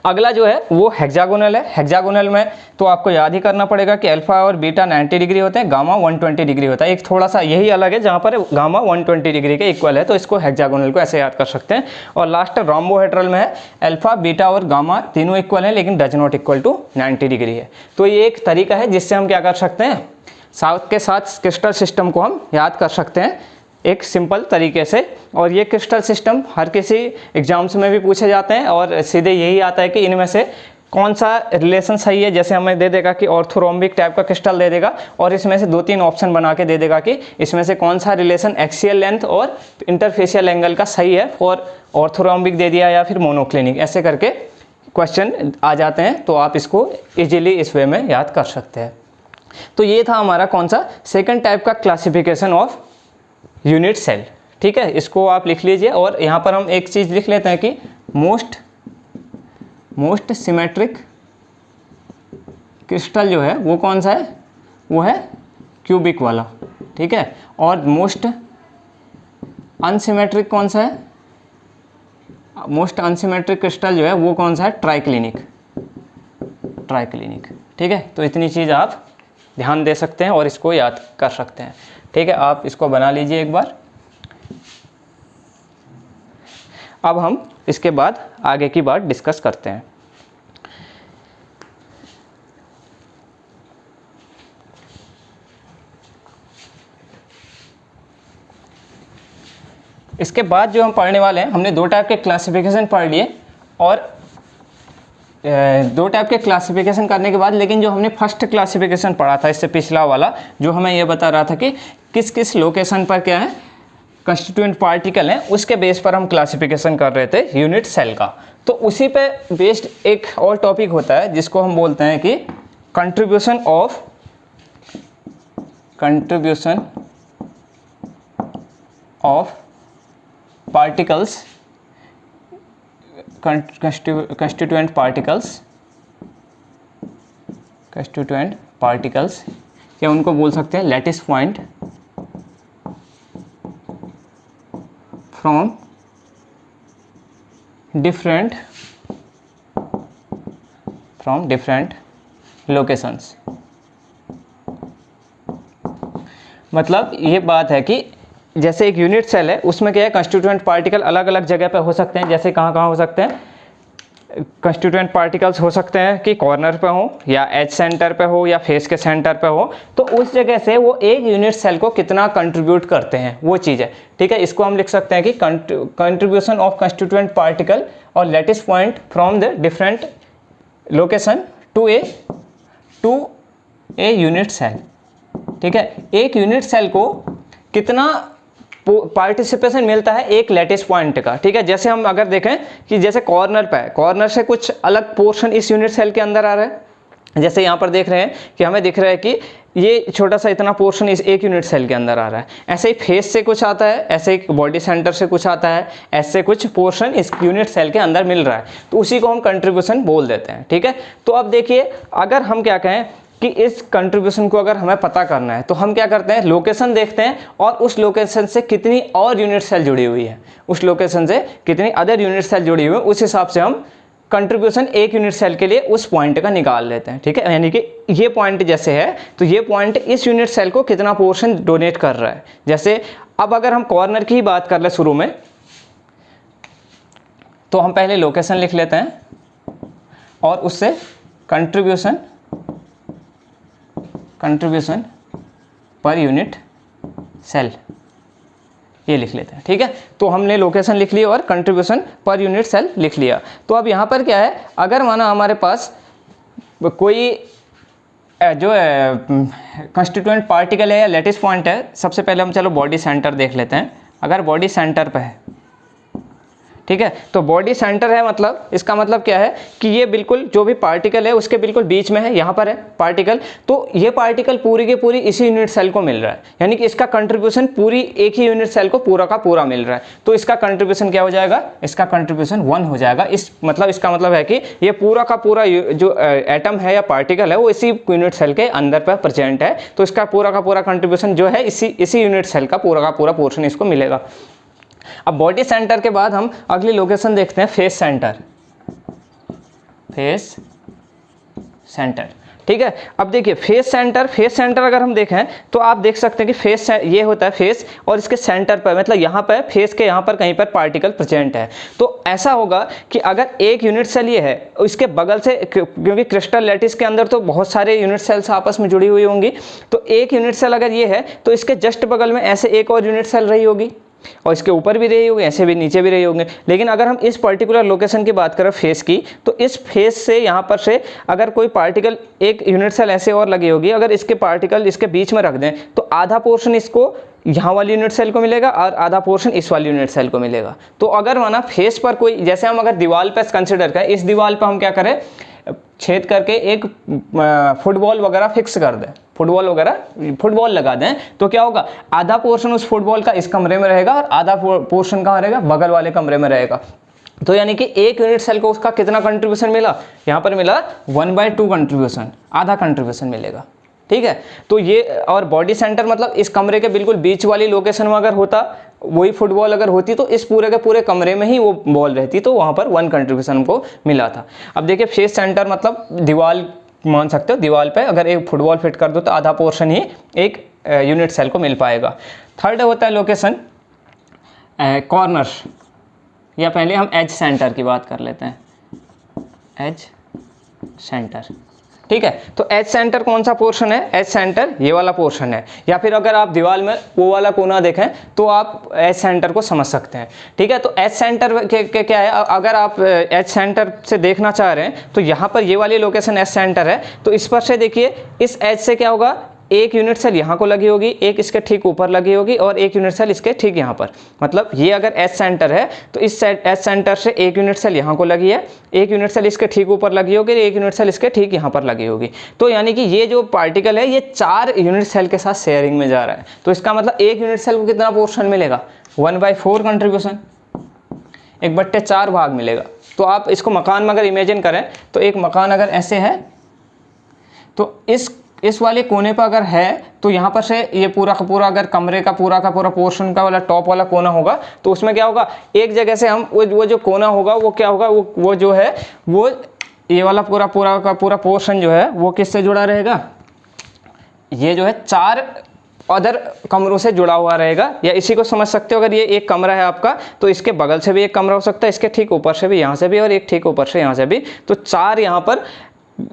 अगला जो है वो हेक्सागोनल है। हेक्सागोनल में तो आपको याद ही करना पड़ेगा कि अल्फा और बीटा 90 डिग्री होते हैं, गामा 120 डिग्री होता है। एक थोड़ा सा यही अलग है जहाँ पर गामा 120 डिग्री के इक्वल है, तो इसको हेक्सागोनल को ऐसे याद कर सकते हैं। और लास्ट रोम्बोहेड्रल में है अल्फा, बीटा और गामा तीनों इक्वल हैं लेकिन does not equal to 90 degree है। तो ये एक तरीका है जिससे हम क्या कर सकते हैं, 7 के साथ क्रिस्टल सिस्टम को हम याद कर सकते हैं एक सिंपल तरीके से। और ये क्रिस्टल सिस्टम हर किसी एग्जाम्स में भी पूछे जाते हैं और सीधे यही आता है कि इनमें से कौन सा रिलेशन सही है। जैसे हमें दे देगा कि ऑर्थोरोम्बिक टाइप का क्रिस्टल दे देगा और इसमें से 2-3 ऑप्शन बना के दे देगा कि इसमें से कौन सा रिलेशन एक्सियल लेंथ और इंटरफेशियल एंगल का सही है, फॉर ऑर्थोरोम्बिक दे दिया या फिर मोनोक्लिनिक, ऐसे करके क्वेश्चन आ जाते हैं। तो आप इसको ईजिली इस वे में याद कर सकते हैं। तो ये था हमारा कौन सा, सेकेंड टाइप का क्लासिफिकेशन ऑफ यूनिट सेल, ठीक है। इसको आप लिख लीजिए। और यहाँ पर हम एक चीज़ लिख लेते हैं कि मोस्ट सिमेट्रिक क्रिस्टल जो है वो कौन सा है, वो है क्यूबिक वाला, ठीक है। और मोस्ट अनसिमेट्रिक कौन सा है, मोस्ट अनसिमेट्रिक क्रिस्टल जो है वो कौन सा है, ट्राइक्लिनिक, ठीक है। तो इतनी चीज़ आप ध्यान दे सकते हैं और इसको याद कर सकते हैं, ठीक है। आप इसको बना लीजिए एक बार। अब हम इसके बाद आगे की बात डिस्कस करते हैं। इसके बाद जो हम पढ़ने वाले हैं, हमने 2 टाइप के क्लासिफिकेशन पढ़ लिए और 2 टाइप के क्लासिफिकेशन करने के बाद, लेकिन जो हमने फर्स्ट क्लासिफिकेशन पढ़ा था इससे पिछला वाला, जो हमें ये बता रहा था कि किस किस लोकेशन पर क्या है कंस्टिट्यूएंट पार्टिकल हैं, उसके बेस पर हम क्लासिफिकेशन कर रहे थे यूनिट सेल का। तो उसी पे बेस्ड एक और टॉपिक होता है जिसको हम बोलते हैं कि contribution of particles, constituent particles, या उनको बोल सकते हैं lattice point from different locations. मतलब ये बात है कि जैसे एक यूनिट सेल है उसमें क्या है, कंस्टिट्यूएंट पार्टिकल अलग अलग जगह पे हो सकते हैं। जैसे कहाँ हो सकते हैं, कंस्टिट्यूएंट पार्टिकल्स हो सकते हैं कि कॉर्नर पे हो या एज सेंटर पे हो या फेस के सेंटर पे हो, तो उस जगह से वो एक यूनिट सेल को कितना कंट्रीब्यूट करते हैं वो चीज़ है। ठीक है, इसको हम लिख सकते हैं कि कंट्रीब्यूशन ऑफ कंस्टिट्यूएंट पार्टिकल और lattice point from the different location to a unit cell. ठीक है, एक यूनिट सेल को कितना पार्टिसिपेशन मिलता है एक लैटिस पॉइंट का। ठीक है, जैसे हम अगर देखें कि जैसे कॉर्नर पे है, कॉर्नर से कुछ अलग पोर्शन इस यूनिट सेल के अंदर आ रहा है। जैसे यहाँ पर देख रहे हैं कि हमें दिख रहा है कि ये छोटा सा इतना पोर्शन इस एक यूनिट सेल के अंदर आ रहा है। ऐसे ही फेस से कुछ आता है, ऐसे ही बॉडी सेंटर से कुछ आता है, ऐसे कुछ पोर्शन इस यूनिट सेल के अंदर मिल रहा है, तो उसी को हम कंट्रीब्यूशन बोल देते हैं। ठीक है, तो अब देखिए अगर हम क्या कहें कि इस कंट्रीब्यूशन को अगर हमें पता करना है तो हम क्या करते हैं, लोकेशन देखते हैं और उस लोकेशन से कितनी और यूनिट सेल जुड़ी हुई है, उस लोकेशन से कितनी अदर यूनिट सेल जुड़ी हुई है, उस हिसाब से हम कंट्रीब्यूशन एक यूनिट सेल के लिए उस पॉइंट का निकाल लेते हैं। ठीक है, यानी कि ये पॉइंट जैसे है तो ये पॉइंट इस यूनिट सेल को कितना पोर्शन डोनेट कर रहा है। जैसे अब अगर हम कॉर्नर की ही बात कर ले शुरू में, तो हम पहले लोकेशन लिख लेते हैं और उससे कंट्रीब्यूशन पर यूनिट सेल ये लिख लेते हैं। ठीक है, तो हमने लोकेशन लिख ली और कंट्रीब्यूशन पर यूनिट सेल लिख लिया। तो अब यहाँ पर क्या है, अगर माना हमारे पास कोई जो है कंस्टिट्यूएंट पार्टिकल है या लैटिस पॉइंट है, सबसे पहले हम चलो बॉडी सेंटर देख लेते हैं। अगर बॉडी सेंटर पे है, ठीक है, तो बॉडी सेंटर है मतलब इसका मतलब क्या है कि ये बिल्कुल जो भी पार्टिकल है उसके बिल्कुल बीच में है, यहाँ पर है पार्टिकल, तो ये पार्टिकल पूरी की पूरी इसी यूनिट सेल को मिल रहा है, यानी कि इसका कंट्रीब्यूशन पूरी एक ही यूनिट सेल को पूरा का पूरा मिल रहा है। तो इसका कंट्रीब्यूशन क्या हो जाएगा, इसका कंट्रीब्यूशन 1 हो जाएगा। इसका मतलब है कि ये पूरा का पूरा जो एटम है या पार्टिकल है वो इसी यूनिट सेल के अंदर पर प्रेजेंट है, तो इसका पूरा का पूरा कंट्रीब्यूशन जो है इसी यूनिट सेल का पूरा पोर्शन इसको मिलेगा। अब बॉडी सेंटर के बाद हम अगली लोकेशन देखते हैं, फेस सेंटर। ठीक है, अब देखिए फेस सेंटर अगर हम देखें तो आप देख सकते हैं कि फेस ये होता है फेस, और इसके सेंटर पर मतलब यहाँ पर फेस के यहाँ पर कहीं पर पार्टिकल प्रेजेंट है। तो ऐसा होगा कि अगर एक यूनिट सेल ये है, इसके बगल से, क्योंकि क्रिस्टल लैटिस के अंदर तो बहुत सारे यूनिट सेल्स आपस में जुड़ी हुई होंगी, तो एक यूनिट सेल अगर ये है तो इसके जस्ट बगल में ऐसे एक और यूनिट सेल रही होगी, और इसके ऊपर भी रही होगी, ऐसे भी नीचे भी रही होंगे। लेकिन अगर हम इस पर्टिकुलर लोकेशन की बात करें फेस की, तो इस फेस से यहाँ पर से अगर कोई पार्टिकल एक यूनिट सेल ऐसे और लगी होगी, अगर इसके पार्टिकल इसके बीच में रख दें तो आधा पोर्शन इसको यहाँ वाली यूनिट सेल को मिलेगा और आधा पोर्शन इस वाली यूनिट सेल को मिलेगा। तो अगर माना फेस पर कोई, जैसे हम अगर दीवार पर कंसिडर करें, इस दीवार पर हम क्या करें, छेद करके एक फुटबॉल वगैरह फिक्स कर दें, फुटबॉल लगा दें, तो क्या होगा, आधा पोर्शन उस फुटबॉल का इस कमरे में रहेगा और आधा पोर्शन कहाँ रहेगा, बगल वाले कमरे में रहेगा। तो यानी कि एक यूनिट सेल को उसका कितना कंट्रीब्यूशन मिला, यहाँ पर मिला 1/2 कंट्रीब्यूशन, आधा कंट्रीब्यूशन मिलेगा। ठीक है, तो ये, और बॉडी सेंटर मतलब इस कमरे के बिल्कुल बीच वाली लोकेशन में अगर होता, वही फुटबॉल अगर होती, तो इस पूरे के पूरे कमरे में ही वो बॉल रहती, तो वहाँ पर 1 कंट्रीब्यूशन हमको मिला था। अब देखिए फेस सेंटर मतलब दीवार मान सकते हो, दीवार पे अगर एक फुटबॉल फिट कर दो तो आधा पोर्शन ही एक यूनिट सेल को मिल पाएगा। थर्ड होता है लोकेशन कॉर्नर, या पहले हम एज सेंटर की बात कर लेते हैं, एज सेंटर। ठीक है, तो एज सेंटर कौन सा पोर्शन है, एज सेंटर ये वाला पोर्शन है, या फिर अगर आप दीवार में वो वाला कोना देखें तो आप एज सेंटर को समझ सकते हैं। ठीक है, तो एज सेंटर के क्या है, अगर आप एज सेंटर से देखना चाह रहे हैं तो यहाँ पर ये वाली लोकेशन एज सेंटर है, तो इस पर से देखिए इस एज से क्या होगा, एक यूनिट सेल यहाँ को लगी होगी, एक इसके ठीक ऊपर लगी होगी और एक यूनिट सेल इसके ठीक यहाँ पर। मतलब ये अगर एज सेंटर है तो इस एज सेंटर से एक यूनिट सेल यहाँ को लगी है, एक यूनिट सेल इसके ठीक ऊपर लगी होगी, एक यूनिट सेल इसके ठीक यहाँ पर लगी होगी। तो यानी कि ये जो पार्टिकल है ये 4 यूनिट सेल के साथ शेयरिंग में जा रहा है। तो इसका मतलब एक यूनिट सेल को कितना पोर्शन मिलेगा, 1/4 कंट्रीब्यूशन, 1/4 भाग मिलेगा। तो आप इसको मकान में अगर इमेजिन करें तो एक मकान अगर ऐसे है तो इस वाले कोने पर अगर है तो यहाँ पर से ये पूरा का पूरा अगर कमरे का पूरा पोर्शन का वाला टॉप वाला कोना होगा, तो उसमें क्या होगा, एक जगह से हम वो जो कोना होगा वो क्या होगा, वो जो है वो ये वाला पूरा पोर्शन जो है वो किससे जुड़ा रहेगा, ये जो है 4 अदर कमरों से जुड़ा हुआ रहेगा, या इसी को समझ सकते हो, अगर ये एक कमरा है आपका तो इसके बगल से भी एक कमरा हो सकता है, इसके ठीक ऊपर से भी, यहाँ से भी, और एक ठीक ऊपर से यहाँ से भी। तो चार यहाँ पर,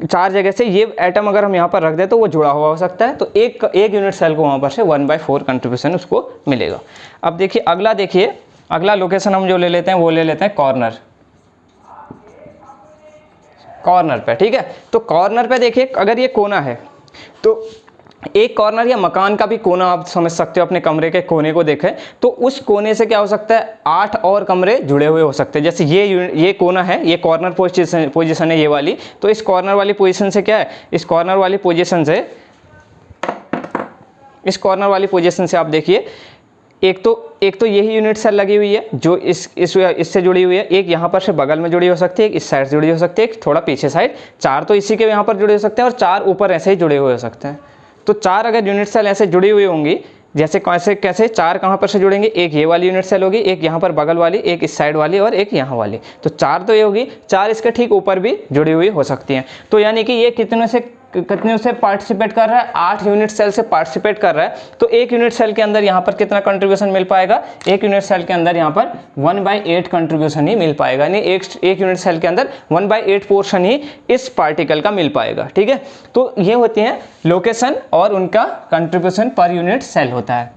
चार जगह से ये एटम अगर हम यहाँ पर रख दें तो वो जुड़ा हुआ हो सकता है। तो एक यूनिट सेल को वहाँ पर से 1/4 कंट्रीब्यूशन उसको मिलेगा। अब देखिए अगला, देखिए अगला लोकेशन हम जो ले लेते हैं वो ले लेते हैं कॉर्नर, कॉर्नर पे, ठीक है। तो कॉर्नर पे देखिए अगर ये कोना है तो एक कॉर्नर या मकान का भी कोना आप समझ सकते हो, अपने कमरे के कोने को देखें तो उस कोने से क्या हो सकता है, 8 और कमरे जुड़े हुए हो सकते हैं। जैसे ये कोना है, ये कॉर्नर पोजीशन है ये वाली, तो इस कॉर्नर वाली पोजीशन से क्या है, इस कॉर्नर वाली पोजीशन से आप देखिए एक तो यही यूनिट सेल लगी हुई है जो इससे जुड़ी हुई है, एक यहाँ पर से बगल में जुड़ी हो सकती है, एक इस साइड से जुड़ी हो सकती है, एक थोड़ा पीछे साइड, 4 तो इसी के यहाँ पर जुड़े हो सकते हैं और 4 ऊपर ऐसे ही जुड़े हुए हो सकते हैं। तो 4 अगर यूनिट सेल ऐसे जुड़ी हुई होंगी, जैसे कैसे 4 कहाँ पर से जुड़ेंगे, एक ये वाली यूनिट सेल होगी, एक यहाँ पर बगल वाली, एक इस साइड वाली और एक यहाँ वाली। तो 4 तो ये होगी, 4 इसके ठीक ऊपर भी जुड़ी हुई हो सकती हैं। तो यानी कि ये कितने से पार्टिसिपेट कर रहा है, 8 यूनिट सेल से पार्टिसिपेट कर रहा है। तो एक यूनिट सेल के अंदर यहाँ पर कितना कंट्रीब्यूशन मिल पाएगा, एक यूनिट सेल के अंदर यहाँ पर 1/8 कंट्रीब्यूशन ही मिल पाएगा, यानी एक यूनिट सेल के अंदर 1/8 पोर्शन ही इस पार्टिकल का मिल पाएगा, ठीक है। तो ये होती हैं लोकेशन और उनका कंट्रीब्यूशन पर यूनिट सेल होता है,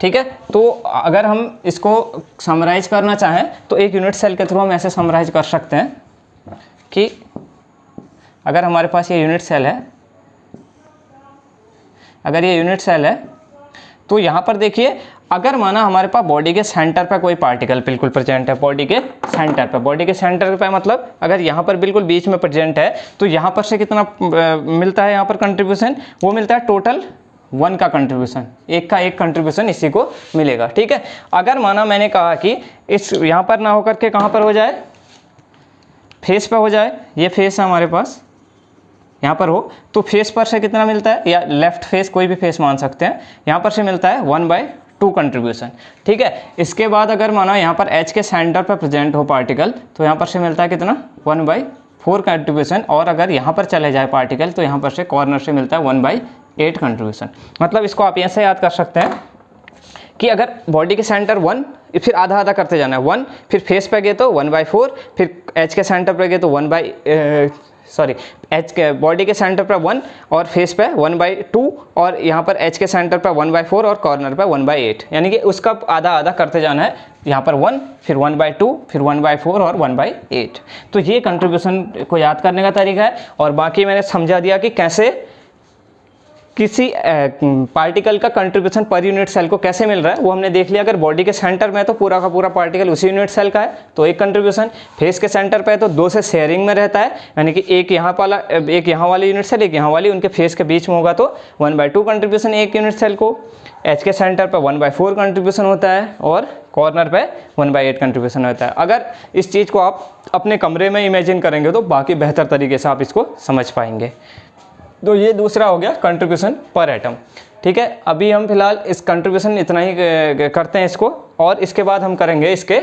ठीक है। तो अगर हम इसको समराइज करना चाहें तो एक यूनिट सेल के थ्रू हम ऐसे समराइज कर सकते हैं कि अगर हमारे पास ये यूनिट सेल है, अगर ये यूनिट सेल है तो यहाँ पर देखिए अगर माना हमारे पास बॉडी के सेंटर पर कोई पार्टिकल बिल्कुल प्रेजेंट है, बॉडी के सेंटर पे मतलब अगर यहाँ पर बिल्कुल बीच में प्रेजेंट है तो यहाँ पर से कितना मिलता है यहाँ पर कंट्रीब्यूशन, वो मिलता है टोटल 1 का कंट्रीब्यूशन, एक का एक कंट्रीब्यूशन इसी को मिलेगा, ठीक है। अगर माना मैंने कहा कि इस यहाँ पर ना होकर के कहाँ पर हो जाए, फेस पर हो जाए, ये फेस है हमारे पास यहाँ पर हो, तो फेस पर से कितना मिलता है, या लेफ्ट फेस कोई भी फेस मान सकते हैं, यहाँ पर से मिलता है 1/2 कंट्रीब्यूशन, ठीक है। इसके बाद अगर माना यहाँ पर एच के सेंटर पर प्रेजेंट हो पार्टिकल तो यहाँ पर से मिलता है कितना 1/4 कंट्रीब्यूशन, और अगर यहाँ पर चले जाए पार्टिकल तो यहाँ पर से कॉर्नर से मिलता है 1/8 कंट्रीब्यूशन। मतलब इसको आप ऐसे याद कर सकते हैं कि अगर बॉडी के सेंटर 1, फिर आधा आधा करते जाना है 1, फिर फेस पे गए तो 1/4, फिर एच के सेंटर पे गए तो एच के बॉडी के सेंटर पर 1 और फेस पे 1/2, और यहाँ पर एच के सेंटर पर 1/4 और कॉर्नर पर 1/8, यानी कि उसका आधा आधा करते जाना है, यहाँ पर 1, फिर 1/2, फिर 1/4 और 1/8। तो ये कंट्रीब्यूशन को याद करने का तरीका है, और बाकी मैंने समझा दिया कि कैसे किसी पार्टिकल का कंट्रीब्यूशन पर यूनिट सेल को कैसे मिल रहा है, वो हमने देख लिया। अगर बॉडी के सेंटर में है तो पूरा का पूरा पार्टिकल उसी यूनिट सेल का है तो एक कंट्रीब्यूशन, फेस के सेंटर पे है तो 2 से शेयरिंग में रहता है, यानी कि एक यहाँ वाली यूनिट सेल, एक यहाँ वाली, उनके फेस के बीच में होगा तो 1/2 कंट्रीब्यूशन एक यूनिट सेल को, एच के सेंटर पर 1/4 कंट्रीब्यूशन होता है और कॉर्नर पे 1/8 कंट्रीब्यूशन होता है। अगर इस चीज़ को आप अपने कमरे में इमेजिन करेंगे तो बाकी बेहतर तरीके से आप इसको समझ पाएंगे। तो ये दूसरा हो गया कंट्रीब्यूशन पर एटम, ठीक है। अभी हम फिलहाल इस कंट्रीब्यूशन इतना ही करते हैं इसको, और इसके बाद हम करेंगे इसके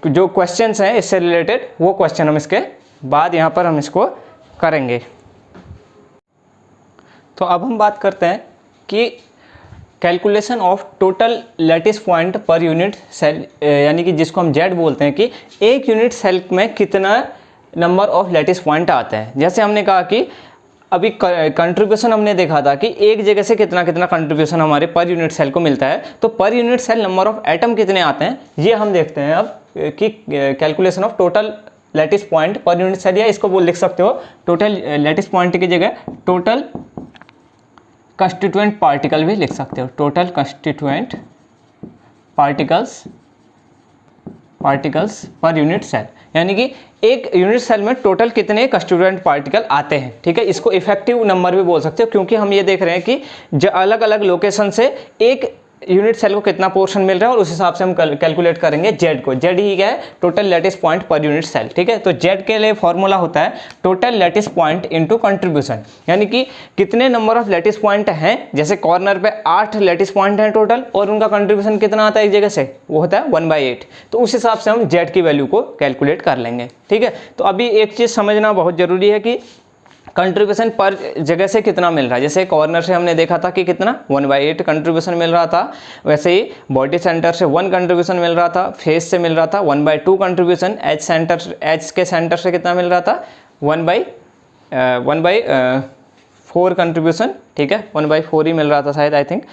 जो क्वेश्चंस हैं इससे रिलेटेड, वो क्वेश्चन हम इसके बाद यहाँ पर हम इसको करेंगे। तो अब हम बात करते हैं कि calculation of total lattice point per unit cell, यानी कि जिसको हम जेड बोलते हैं, कि एक यूनिट सेल में कितना नंबर ऑफ लैटिस पॉइंट आते हैं। जैसे हमने कहा कि अभी कंट्रीब्यूशन हमने देखा था कि एक जगह से कितना कितना कंट्रीब्यूशन हमारे पर यूनिट सेल को मिलता है, तो per unit cell number of atom कितने आते हैं ये हम देखते हैं अब, कि calculation of total lattice point per unit cell, या इसको बोल लिख सकते हो टोटल लैटिस पॉइंट की जगह टोटल कंस्टिट्यूएंट पार्टिकल भी लिख सकते हो, total constituent particles per unit cell, यानी कि एक यूनिट सेल में टोटल कितने कंस्टिट्यूएंट पार्टिकल आते हैं, ठीक है। इसको इफेक्टिव नंबर भी बोल सकते हो, क्योंकि हम ये देख रहे हैं कि अलग अलग लोकेशन से एक यूनिट सेल को कितना पोर्शन मिल रहा है, और उस हिसाब से हम कैलकुलेट करेंगे जेड को। जेड ही क्या है, total lattice point per unit cell, ठीक है। तो जेड के लिए फॉर्मूला होता है total lattice point into contribution, यानी कि कितने नंबर ऑफ लैटिस पॉइंट हैं। जैसे कॉर्नर पे 8 लैटिस पॉइंट हैं टोटल, और उनका कंट्रीब्यूशन कितना आता है एक जगह से, वो होता है 1/8। तो उस हिसाब से हम जेड की वैल्यू को कैलकुलेट कर लेंगे, ठीक है। तो अभी एक चीज़ समझना बहुत ज़रूरी है कि कंट्रीब्यूशन पर जगह से कितना मिल रहा है। जैसे कॉर्नर से हमने देखा था कि कितना 1/8 कंट्रीब्यूशन मिल रहा था, वैसे ही बॉडी सेंटर से 1 कंट्रीब्यूशन मिल रहा था, फेस से मिल रहा था 1/2 कंट्रीब्यूशन, एज के सेंटर से कितना मिल रहा था 1/4 कंट्रीब्यूशन, ठीक है 1/4 ही मिल रहा था शायद, आई थिंक।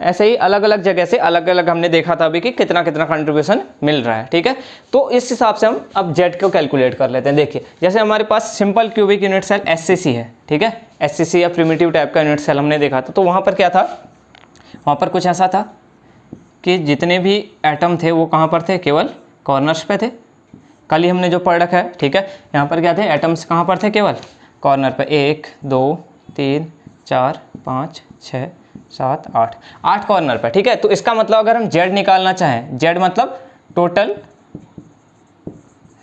ऐसे ही अलग अलग जगह से अलग अलग हमने देखा था अभी कि कितना कितना कंट्रीब्यूशन मिल रहा है, ठीक है। तो इस हिसाब से हम अब जेड को कैलकुलेट कर लेते हैं। देखिए जैसे हमारे पास simple cubic unit cell SCC है, ठीक है, एससीसी या प्रिमिटिव टाइप का यूनिट सेल हमने देखा था। तो वहाँ पर क्या था, वहाँ पर कुछ ऐसा था कि जितने भी एटम थे वो कहाँ पर थे, केवल कॉर्नर्स पे थे। कल ही हमने जो पढ़ रखा है, ठीक है, यहाँ पर क्या थे, एटम्स कहाँ पर थे, केवल कॉर्नर पे। 1 2 3 4 5 6 7 8 कॉर्नर पे, ठीक है। तो इसका मतलब अगर हम जेड निकालना चाहें, जेड मतलब टोटल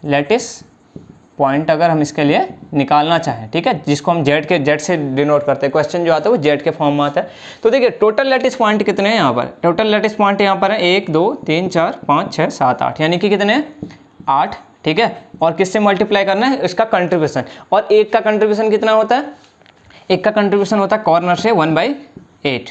लैटिस पॉइंट अगर हम इसके लिए निकालना चाहें, ठीक है, जिसको हम जेड से डिनोट करते हैं, क्वेश्चन जो आता है वो जेड के फॉर्म में आता है। तो देखिए टोटल लैटिस पॉइंट कितने हैं यहाँ पर, टोटल लैटिस पॉइंट यहाँ पर है 1 2 3 4 5 6 7 8, यानी कि कितने हैं 8, ठीक है। और किससे मल्टीप्लाई करना है, इसका कंट्रीब्यूशन। और एक का कंट्रीब्यूशन कितना होता है, एक का कंट्रीब्यूशन होता है कॉर्नर से 1/8,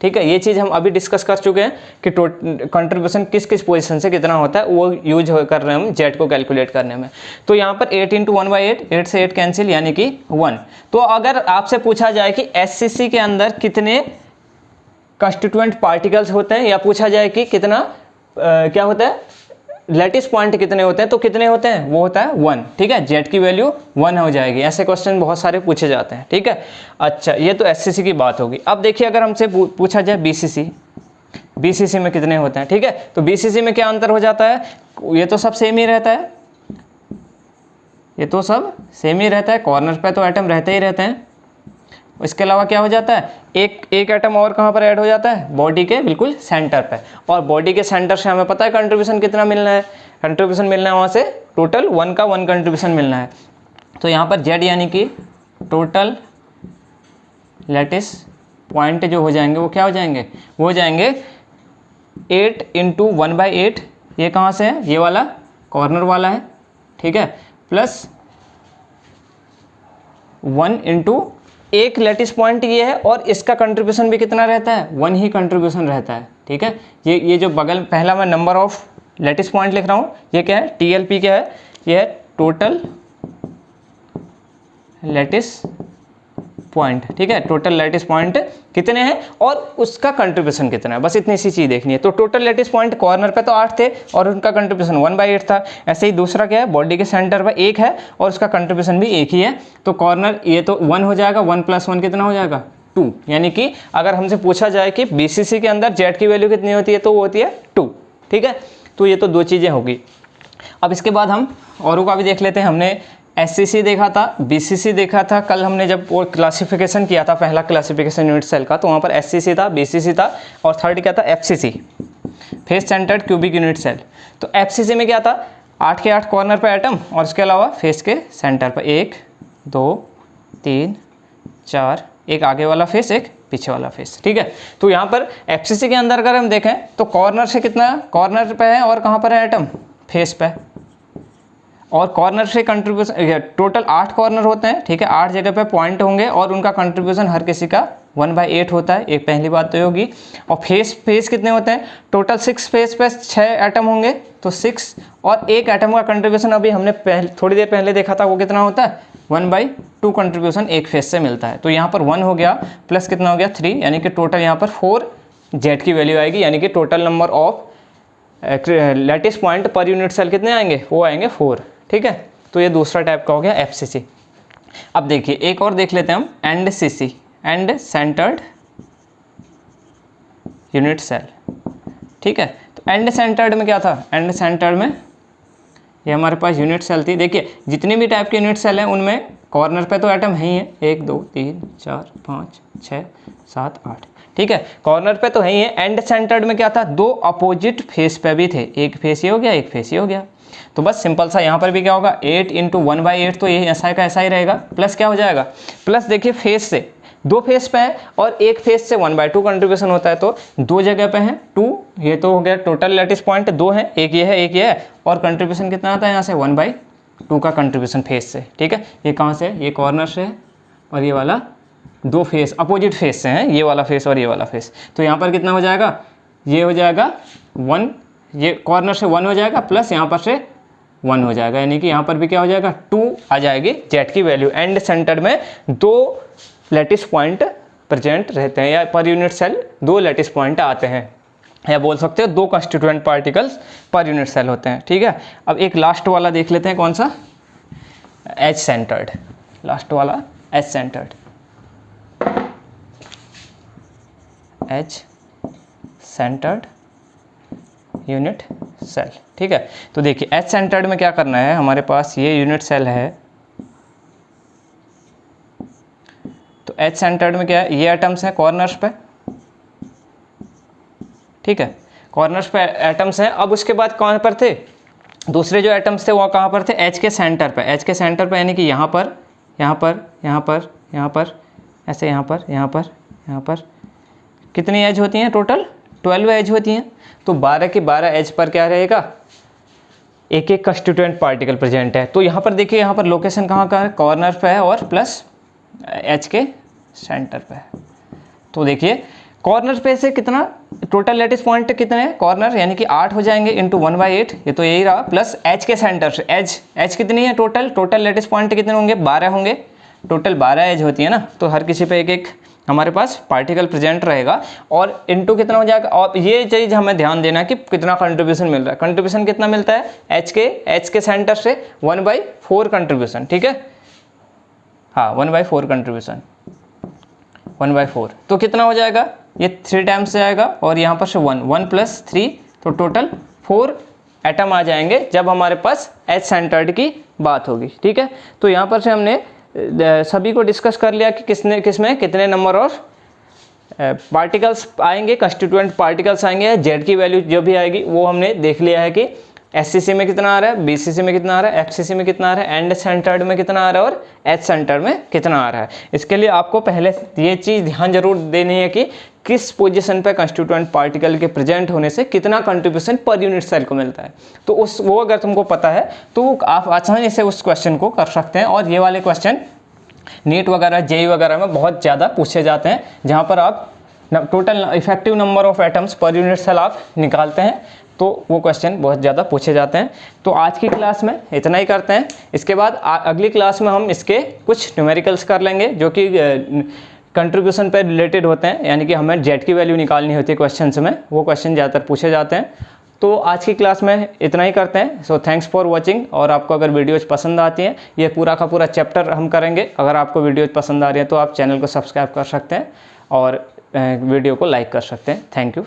ठीक है। ये चीज़ हम अभी डिस्कस कर चुके हैं कि कंट्रीब्यूशन किस किस पोजीशन से कितना होता है, वो यूज कर रहे हैं हम जेड को कैलकुलेट करने में। तो यहाँ पर 8 × 1/8, 8 से 8 कैंसिल, यानी कि 1। तो अगर आपसे पूछा जाए कि एससीसी के अंदर कितने कंस्टिट्यूएंट पार्टिकल्स होते हैं, या पूछा जाए कि कितना क्या होता है, लैटिस पॉइंट कितने होते हैं, तो कितने होते हैं, वो होता है 1, ठीक है। जेड की वैल्यू 1 हो जाएगी। ऐसे क्वेश्चन बहुत सारे पूछे जाते हैं, ठीक है। अच्छा, ये तो एससीसी की बात होगी। अब देखिए अगर हमसे पूछा जाए बीसीसी में कितने होते हैं, ठीक है। तो बीसीसी में क्या अंतर हो जाता है, ये तो सब सेम ही रहता है, ये तो सब सेम ही रहता है, कॉर्नर पे तो एटम रहते ही रहते हैं। इसके अलावा क्या हो जाता है, एक एटम और कहाँ पर ऐड हो जाता है, बॉडी के बिल्कुल सेंटर पे। और बॉडी के सेंटर से हमें पता है कंट्रीब्यूशन कितना मिलना है, कंट्रीब्यूशन मिलना है वहाँ से टोटल 1 का 1 कंट्रीब्यूशन मिलना है। तो यहाँ पर जेड यानी कि टोटल लैटिस पॉइंट जो हो जाएंगे वो क्या हो जाएंगे, वो हो जाएंगे 8 × 1/8, ये कहाँ से है, ये वाला कॉर्नर वाला है, ठीक है, प्लस 1 × एक लैटिस पॉइंट ये है, और इसका कंट्रीब्यूशन भी कितना रहता है, 1 ही कंट्रीब्यूशन रहता है, ठीक है। ये जो बगल पहला मैं नंबर ऑफ लैटिस पॉइंट लिख रहा हूँ, ये क्या है, टीएलपी क्या है, ये है टोटल लैटिस पॉइंट, ठीक है। टोटल लैटिस पॉइंट कितने हैं और उसका कंट्रीब्यूशन कितना है, बस इतनी सी चीज़ देखनी है। तो टोटल लैटिस पॉइंट कॉर्नर पे तो 8 थे और उनका कंट्रीब्यूशन 1/8 था। ऐसे ही दूसरा क्या है, बॉडी के सेंटर पर 1 है और उसका कंट्रीब्यूशन भी 1 ही है। तो कॉर्नर ये तो 1 हो जाएगा, 1 + 1 कितना हो जाएगा, 2। यानी कि अगर हमसे पूछा जाए कि बीसीसी के अंदर जेड की वैल्यू कितनी होती है, तो वो होती है 2, ठीक है। तो ये तो 2 चीज़ें होगी। अब इसके बाद हम औरों का भी देख लेते हैं। हमने एससीसी देखा था, बीसीसी देखा था कल हमने जब वो क्लासिफिकेशन किया था, पहला क्लासिफिकेशन यूनिट सेल का, तो वहाँ पर एससीसी था, बीसीसी था, और थर्ड क्या था, FCC, face centred cubic unit cell. तो एफसीसी में क्या था, 8 के 8 कॉर्नर पर एटम, और उसके अलावा फेस के सेंटर पर 1 2 3 4, एक आगे वाला फेस, एक पीछे वाला फेस, ठीक है। तो यहाँ पर एफसीसी के अंदर अगर हम देखें तो कॉर्नर से कितना, कॉर्नर पे है, और कहाँ पर है एटम, फेस पे। और कॉर्नर से कंट्रीब्यूशन टोटल 8 कॉर्नर होते हैं, ठीक है, 8 जगह पे पॉइंट होंगे, और उनका कंट्रीब्यूशन हर किसी का 1/8 होता है। एक पहली बात तो होगी। और फेस कितने होते हैं, टोटल 6 फेस पे 6 एटम होंगे, तो 6, और एक एटम का कंट्रीब्यूशन अभी हमने थोड़ी देर पहले देखा था, वो कितना होता है, 1/2 कंट्रीब्यूशन एक फेस से मिलता है। तो यहाँ पर 1 हो गया, प्लस कितना हो गया 3, यानी कि टोटल यहाँ पर 4 जेड की वैल्यू आएगी, यानी कि total number of lattice point per unit cell कितने आएंगे, वो आएंगे 4, ठीक है। तो ये दूसरा टाइप का हो गया एफसीसी। अब देखिए एक और देख लेते हैं हम, एंडसीसी, एंड सेंटर्ड यूनिट सेल, ठीक है। तो एंड सेंटर्ड में क्या था, एंड सेंटर्ड में ये हमारे पास यूनिट सेल थी। देखिए जितने भी टाइप के यूनिट सेल हैं उनमें कॉर्नर पे तो एटम है ही है, 1 2 3 4 5 6 7 8, ठीक है, कॉर्नर पे तो है ही है। एंड सेंटर्ड में क्या था, 2 अपोजिट फेस पे भी थे, एक फेस ये हो गया, एक फेस ये हो गया। तो बस सिंपल सा यहाँ पर भी क्या होगा, 8 × 1/8, तो ये ऐसा का ऐसा ही रहेगा, प्लस क्या हो जाएगा, प्लस देखिए फेस से 2 फेस पे है और एक फेस से 1/2 कंट्रीब्यूशन होता है, तो 2 जगह पे है 2, ये तो हो गया टोटल लैटिस पॉइंट 2 है, एक ये है एक ये है, और कंट्रीब्यूशन कितना आता है यहाँ से 1/2 का कंट्रीब्यूशन फेस से, ठीक है। ये कहाँ से, ये कॉर्नर से है, और ये वाला दो फेस अपोजिट फेस से हैं, ये वाला फेस और ये वाला फेस। तो यहाँ पर कितना हो जाएगा, ये हो जाएगा 1, ये कॉर्नर से 1 हो जाएगा प्लस यहाँ पर से 1 हो जाएगा, यानी कि यहाँ पर भी क्या हो जाएगा 2 आ जाएगी जेड की वैल्यू। एंड सेंटर में 2 लैटिस पॉइंट प्रेजेंट रहते हैं, या पर यूनिट सेल 2 लैटिस पॉइंट आते हैं, या बोल सकते हो 2 constituent particles per unit cell होते हैं। ठीक है, अब एक लास्ट वाला देख लेते हैं, कौन सा, एज सेंटर्ड, लास्ट वाला edge centred, edge centred unit cell. ठीक है, तो देखिए एज सेंटर्ड में क्या करना है, हमारे पास ये यूनिट सेल है, तो एज सेंटर्ड में क्या है, ये एटम्स हैं कॉर्नर्स पे, ठीक है, कॉर्नर्स पे एटम्स हैं। अब उसके बाद कहाँ पर थे, दूसरे जो एटम्स थे वो कहाँ पर थे, एज के सेंटर पे, एज के सेंटर पे, यानी कि यहाँ पर, यहाँ पर, यहाँ पर, यहाँ पर, ऐसे यहाँ पर, यहाँ पर, यहाँ पर, कितनी एज होती हैं टोटल, 12 एज होती हैं। तो 12 की 12 एज पर क्या रहेगा, एक एक कंस्टिट्यूएंट पार्टिकल प्रेजेंट है। तो यहाँ पर देखिए, यहाँ पर लोकेशन कहाँ का है, कॉर्नर पे है और प्लस एच के सेंटर पे है। तो देखिए कॉर्नर पे से कितना टोटल लैटिस पॉइंट कितने हैं, कॉर्नर यानी कि 8 हो जाएंगे इंटू 1/8, ये तो यही रहा, प्लस एच के सेंटर से एच कितनी है टोटल लैटिस पॉइंट कितने होंगे, 12 होंगे, टोटल 12 एज होती है ना। तो हर किसी पे एक एक हमारे पास पार्टिकल प्रेजेंट रहेगा, और इंटू कितना हो जाएगा। और ये चीज़ हमें ध्यान देना कि कितना कंट्रीब्यूशन मिल रहा है, कंट्रीब्यूशन कितना मिलता है, एच के सेंटर से 1/4 कंट्रीब्यूशन। ठीक है, हाँ 1/4 कंट्रीब्यूशन, 1/4, तो कितना हो जाएगा, ये 3 टाइम्स से आएगा, और यहाँ पर से 1 + 3, तो टोटल 4 एटम आ जाएंगे जब हमारे पास एच सेंटर्ड की बात होगी। ठीक है, तो यहाँ पर से हमने सभी को डिस्कस कर लिया कि किसमें कितने नंबर ऑफ पार्टिकल्स आएंगे, कंस्टिट्यूएंट पार्टिकल्स आएंगे, जेड की वैल्यू जो भी आएगी वो हमने देख लिया है कि एससीसी में कितना आ रहा है, बीसीसी में कितना आ रहा है, एफसीसी में कितना आ रहा है, एंड सेंटर्ड में कितना आ रहा है, और एच सेंटर्ड में कितना आ रहा है। इसके लिए आपको पहले ये चीज़ ध्यान जरूर देनी है कि किस पोजीशन पे कंस्टिट्यूएंट पार्टिकल के प्रेजेंट होने से कितना कंट्रीब्यूशन पर यूनिट सेल को मिलता है। तो वो अगर तुमको पता है तो आप आसानी से उस क्वेश्चन को कर सकते हैं। और ये वाले क्वेश्चन नीट वगैरह, जेई वगैरह में बहुत ज़्यादा पूछे जाते हैं, जहाँ पर आप total effective number of atoms per unit cell आप निकालते हैं, तो वो क्वेश्चन बहुत ज़्यादा पूछे जाते हैं। तो आज की क्लास में इतना ही करते हैं। इसके बाद अगली क्लास में हम इसके कुछ न्यूमेरिकल्स कर लेंगे जो कि कंट्रीब्यूशन पर रिलेटेड होते हैं, यानी कि हमें जेड की वैल्यू निकालनी होती है क्वेश्चन में, वो क्वेश्चन ज़्यादातर पूछे जाते हैं। तो आज की क्लास में इतना ही करते हैं। So thanks for watching. और आपको अगर वीडियोज पसंद आती हैं, ये पूरा का पूरा चैप्टर हम करेंगे, अगर आपको वीडियोज पसंद आ रही है तो आप चैनल को सब्सक्राइब कर सकते हैं और वीडियो को लाइक कर सकते हैं। Thank you.